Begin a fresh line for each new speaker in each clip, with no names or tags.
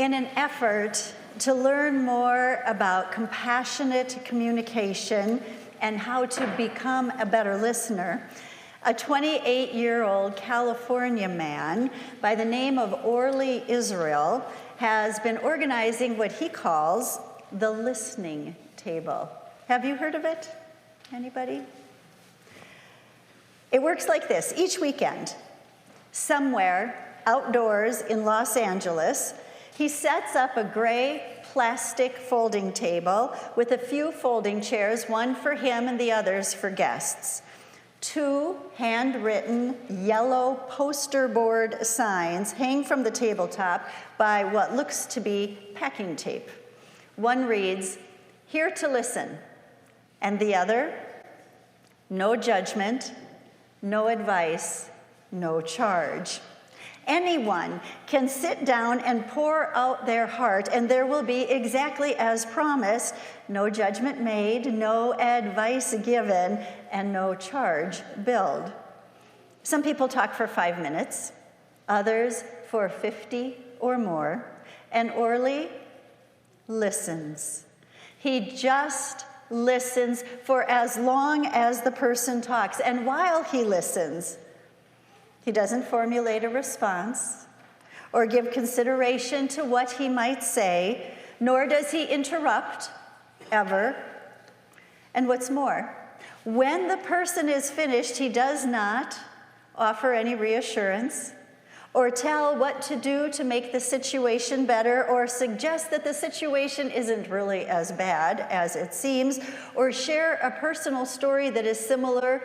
In an effort to learn more about compassionate communication and how to become a better listener, a 28-year-old California man by the name of Orly Israel has been organizing what he calls the listening table. Have you heard of it? Anybody? It works like this. Each weekend, somewhere outdoors in Los Angeles, he sets up a gray plastic folding table with a few folding chairs, one for him and the others for guests. 2 handwritten yellow poster board signs hang from the tabletop by what looks to be packing tape. One reads, "Here to listen," and the other, "No judgment, no advice, no charge." Anyone can sit down and pour out their heart, and there will be, exactly as promised, no judgment made, no advice given, and no charge billed. Some people talk for 5 minutes, others for 50 or more, and Orly listens. He just listens for as long as the person talks, and while he listens, he doesn't formulate a response or give consideration to what he might say, nor does he interrupt, ever. And what's more, when the person is finished, he does not offer any reassurance or tell what to do to make the situation better or suggest that the situation isn't really as bad as it seems or share a personal story that is similar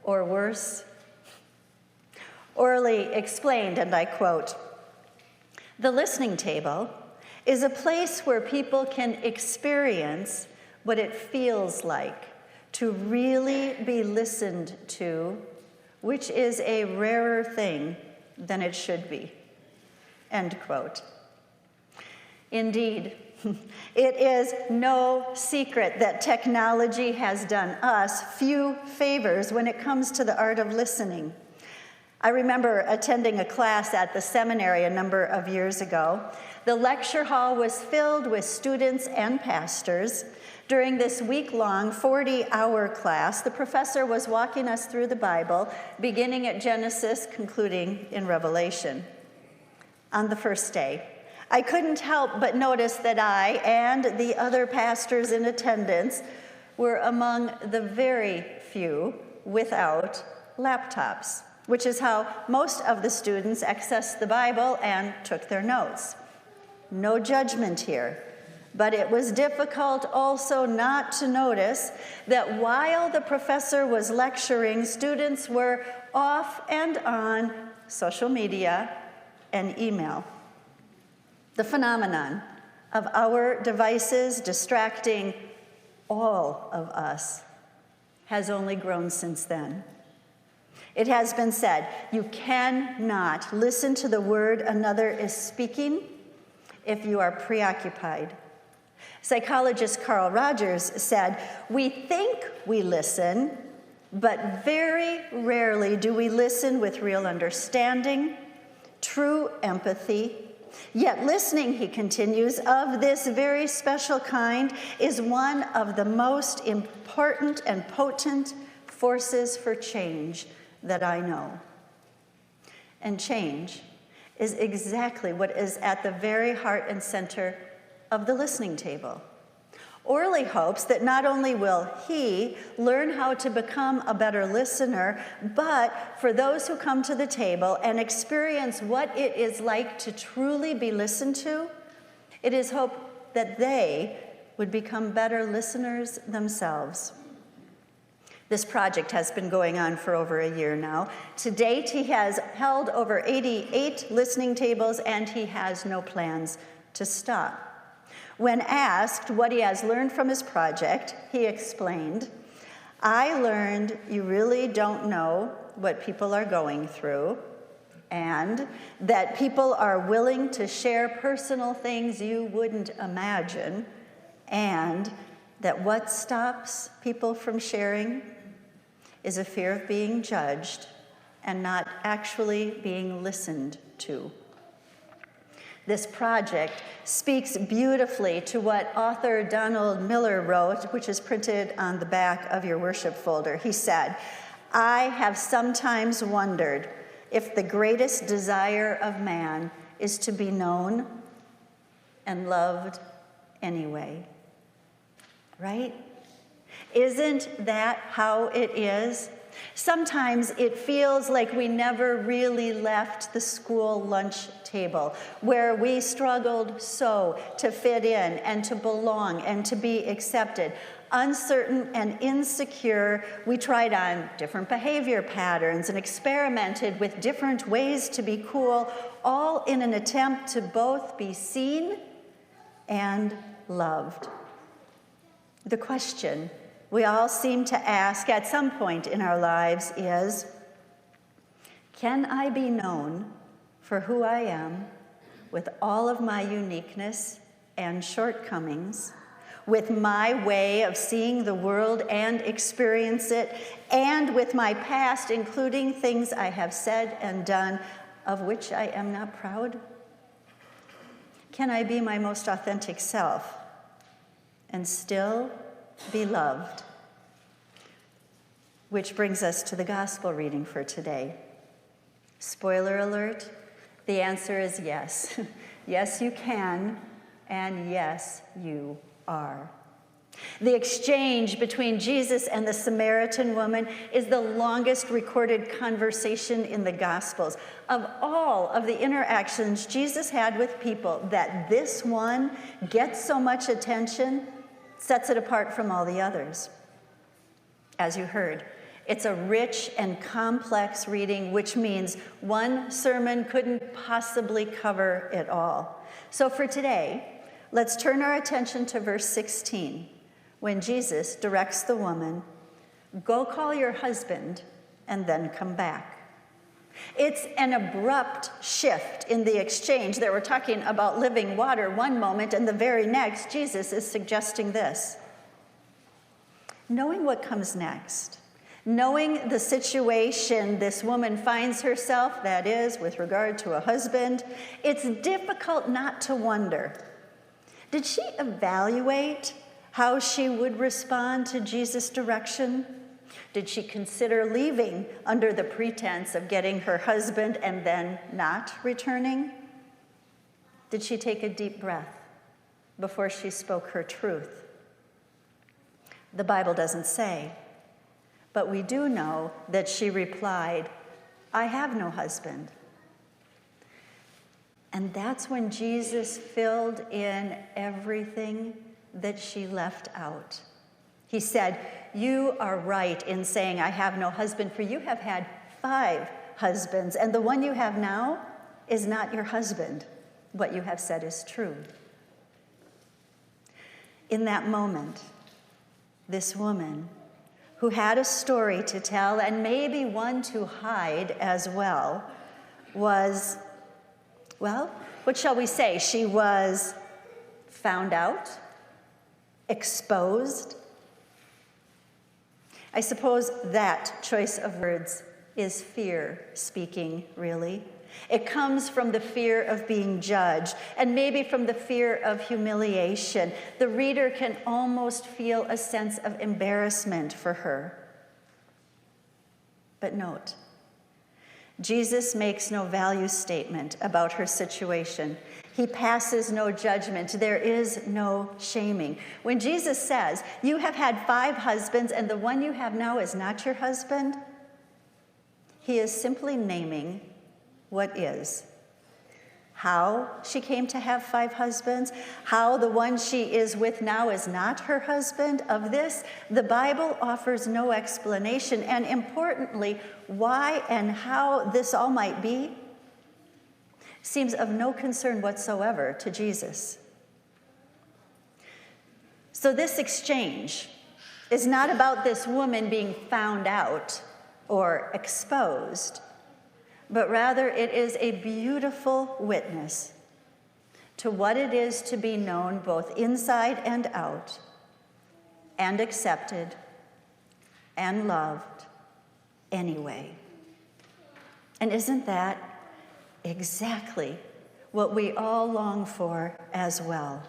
or worse. Orly explained, and I quote, "The listening table is a place where people can experience what it feels like to really be listened to, which is a rarer thing than it should be." End quote. Indeed, it is no secret that technology has done us few favors when it comes to the art of listening. I remember attending a class at the seminary a number of years ago. The lecture hall was filled with students and pastors. During this week-long 40-hour class, the professor was walking us through the Bible, beginning at Genesis, concluding in Revelation. On the first day, I couldn't help but notice that I and the other pastors in attendance were among the very few without laptops, which is how most of the students accessed the Bible and took their notes. No judgment here, but it was difficult also not to notice that while the professor was lecturing, students were off and on social media and email. The phenomenon of our devices distracting all of us has only grown since then. It has been said, you cannot listen to the word another is speaking if you are preoccupied. Psychologist Carl Rogers said, "We think we listen, but very rarely do we listen with real understanding, true empathy. Yet listening," he continues, "of this very special kind is one of the most important and potent forces for change that I know." And change is exactly what is at the very heart and center of the listening table. Orly hopes that not only will he learn how to become a better listener, but for those who come to the table and experience what it is like to truly be listened to, it is hoped that they would become better listeners themselves. This project has been going on for over a year now. To date, he has held over 88 listening tables, and he has no plans to stop. When asked what he has learned from his project, he explained, "I learned you really don't know what people are going through, and that people are willing to share personal things you wouldn't imagine, and that what stops people from sharing is a fear of being judged and not actually being listened to." This project speaks beautifully to what author Donald Miller wrote, which is printed on the back of your worship folder. He said, "I have sometimes wondered if the greatest desire of man is to be known and loved anyway." Right? Isn't that how it is? Sometimes it feels like we never really left the school lunch table, where we struggled so to fit in and to belong and to be accepted. Uncertain and insecure, we tried on different behavior patterns and experimented with different ways to be cool, all in an attempt to both be seen and loved. The question we all seem to ask at some point in our lives is, can I be known for who I am with all of my uniqueness and shortcomings, with my way of seeing the world and experience it, and with my past, including things I have said and done of which I am not proud? Can I be my most authentic self and still be loved? Which brings us to the gospel reading for today. Spoiler alert, the answer is yes. Yes, you can, and yes, you are. The exchange between Jesus and the Samaritan woman is the longest recorded conversation in the Gospels. Of all of the interactions Jesus had with people, that this one gets so much attention sets it apart from all the others. As you heard, it's a rich and complex reading, which means one sermon couldn't possibly cover it all. So for today, let's turn our attention to verse 16, when Jesus directs the woman, "Go call your husband and then come back." It's an abrupt shift in the exchange. They were talking about living water one moment, and the very next, Jesus is suggesting this. Knowing what comes next, knowing the situation this woman finds herself, that is, with regard to a husband, it's difficult not to wonder, did she evaluate how she would respond to Jesus' direction? Did she consider leaving under the pretense of getting her husband and then not returning? Did she take a deep breath before she spoke her truth? The Bible doesn't say, but we do know that she replied, "I have no husband." And that's when Jesus filled in everything that she left out. He said, "You are right in saying I have no husband, for you have had 5 husbands, and the one you have now is not your husband. What you have said is true." In that moment, this woman, who had a story to tell and maybe one to hide as well, was, well, what shall we say? She was found out, exposed. I suppose that choice of words is fear speaking, really. It comes from the fear of being judged, and maybe from the fear of humiliation. The reader can almost feel a sense of embarrassment for her. But note, Jesus makes no value statement about her situation. He passes no judgment. There is no shaming. When Jesus says, "You have had 5 husbands, and the one you have now is not your husband," he is simply naming what is. How she came to have 5 husbands, how the one she is with now is not her husband, of this, the Bible offers no explanation. And importantly, why and how this all might be seems of no concern whatsoever to Jesus. So this exchange is not about this woman being found out or exposed, but rather it is a beautiful witness to what it is to be known both inside and out, and accepted and loved anyway. And isn't that exactly what we all long for as well.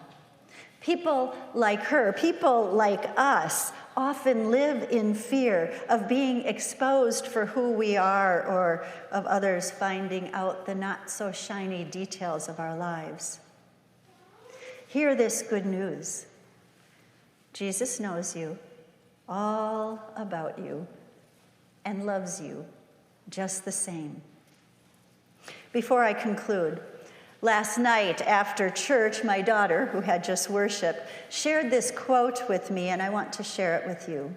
People like her, people like us, often live in fear of being exposed for who we are or of others finding out the not so shiny details of our lives. Hear this good news. Jesus knows you, all about you, and loves you just the same. Before I conclude, last night after church, my daughter, who had just worshiped, shared this quote with me, and I want to share it with you.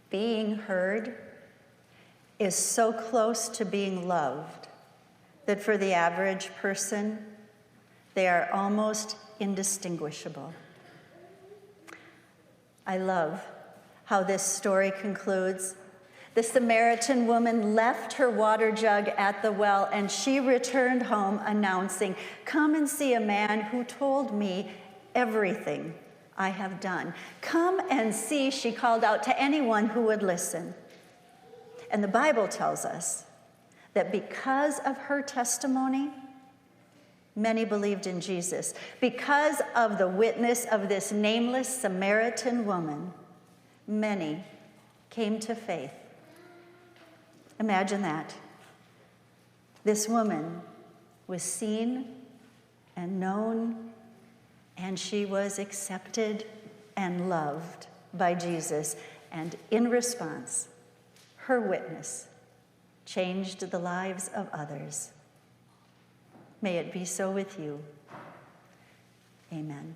Being heard is so close to being loved that for the average person, they are almost indistinguishable. I love how this story concludes. The Samaritan woman left her water jug at the well, and she returned home announcing, "Come and see a man who told me everything I have done. Come and see," she called out to anyone who would listen. And the Bible tells us that because of her testimony, many believed in Jesus. Because of the witness of this nameless Samaritan woman, many came to faith. Imagine that. This woman was seen and known, and she was accepted and loved by Jesus. And in response, her witness changed the lives of others. May it be so with you. Amen.